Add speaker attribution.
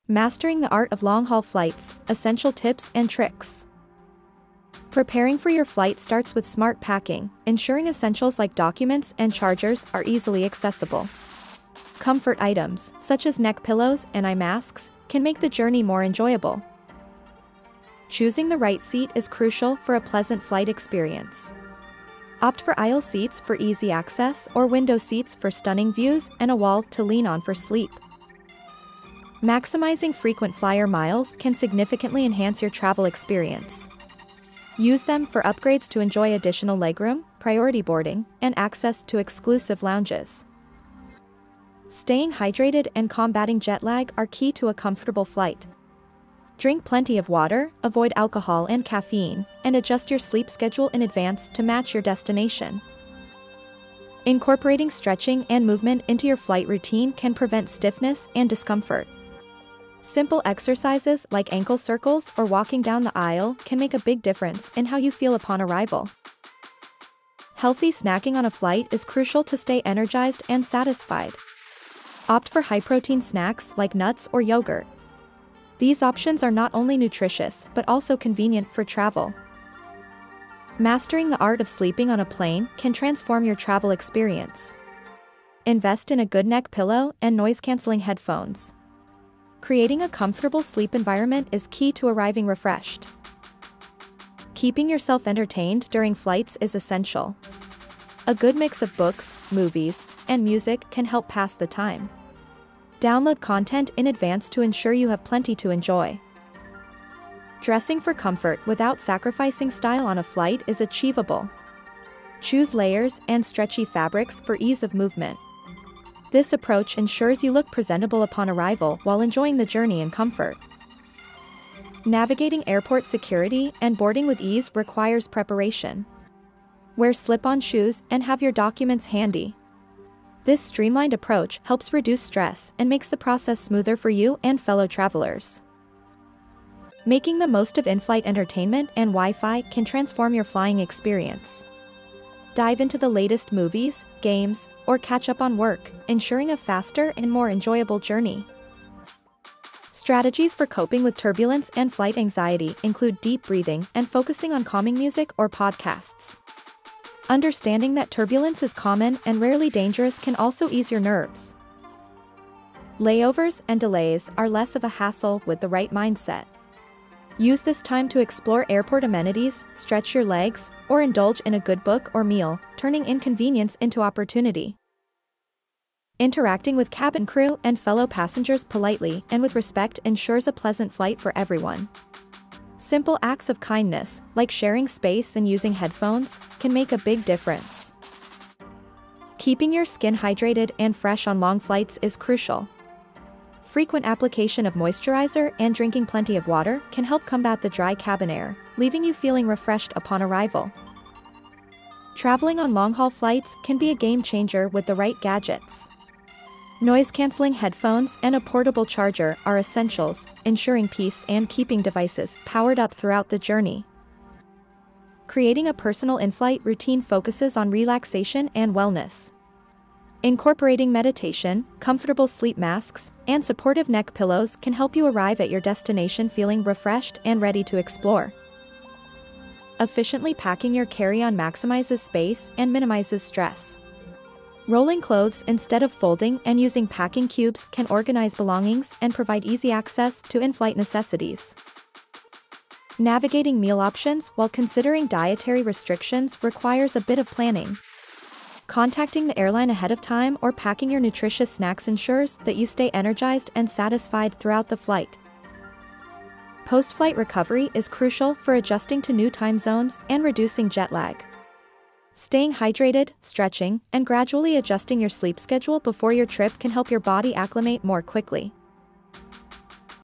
Speaker 1: Mastering the art of long-haul flights, essential tips and tricks. Preparing for your flight starts with smart packing, ensuring essentials like documents and chargers are easily accessible. Comfort items, such as neck pillows and eye masks, can make the journey more enjoyable. Choosing the right seat is crucial for a pleasant flight experience. Opt for aisle seats for easy access or window seats for stunning views and a wall to lean on for sleep. Maximizing frequent flyer miles can significantly enhance your travel experience. Use them for upgrades to enjoy additional legroom, priority boarding, and access to exclusive lounges. Staying hydrated and combating jet lag are key to a comfortable flight. Drink plenty of water, avoid alcohol and caffeine, and adjust your sleep schedule in advance to match your destination. Incorporating stretching and movement into your flight routine can prevent stiffness and discomfort. Simple exercises like ankle circles or walking down the aisle can make a big difference in how you feel upon arrival. Healthy snacking on a flight is crucial to stay energized and satisfied. Opt for high-protein snacks like nuts or yogurt. These options are not only nutritious but also convenient for travel. Mastering the art of sleeping on a plane can transform your travel experience. Invest in a good neck pillow and noise-canceling headphones. Creating a comfortable sleep environment is key to arriving refreshed. Keeping yourself entertained during flights is essential. A good mix of books, movies, and music can help pass the time. Download content in advance to ensure you have plenty to enjoy. Dressing for comfort without sacrificing style on a flight is achievable. Choose layers and stretchy fabrics for ease of movement. This approach ensures you look presentable upon arrival while enjoying the journey in comfort. Navigating airport security and boarding with ease requires preparation. Wear slip-on shoes and have your documents handy. This streamlined approach helps reduce stress and makes the process smoother for you and fellow travelers. Making the most of in-flight entertainment and Wi-Fi can transform your flying experience. Dive into the latest movies, games, or catch up on work, ensuring a faster and more enjoyable journey. Strategies for coping with turbulence and flight anxiety include deep breathing and focusing on calming music or podcasts. Understanding that turbulence is common and rarely dangerous can also ease your nerves. Layovers and delays are less of a hassle with the right mindset. Use this time to explore airport amenities, stretch your legs, or indulge in a good book or meal, turning inconvenience into opportunity. Interacting with cabin crew and fellow passengers politely and with respect ensures a pleasant flight for everyone. Simple acts of kindness, like sharing space and using headphones, can make a big difference. Keeping your skin hydrated and fresh on long flights is crucial. Frequent application of moisturizer and drinking plenty of water can help combat the dry cabin air, leaving you feeling refreshed upon arrival. Traveling on long-haul flights can be a game-changer with the right gadgets. Noise-canceling headphones and a portable charger are essentials, ensuring peace and keeping devices powered up throughout the journey. Creating a personal in-flight routine focuses on relaxation and wellness. Incorporating meditation, comfortable sleep masks, and supportive neck pillows can help you arrive at your destination feeling refreshed and ready to explore. Efficiently packing your carry-on maximizes space and minimizes stress. Rolling clothes instead of folding and using packing cubes can organize belongings and provide easy access to in-flight necessities. Navigating meal options while considering dietary restrictions requires a bit of planning. Contacting the airline ahead of time or packing your nutritious snacks ensures that you stay energized and satisfied throughout the flight. Post-flight recovery is crucial for adjusting to new time zones and reducing jet lag. Staying hydrated, stretching, and gradually adjusting your sleep schedule before your trip can help your body acclimate more quickly.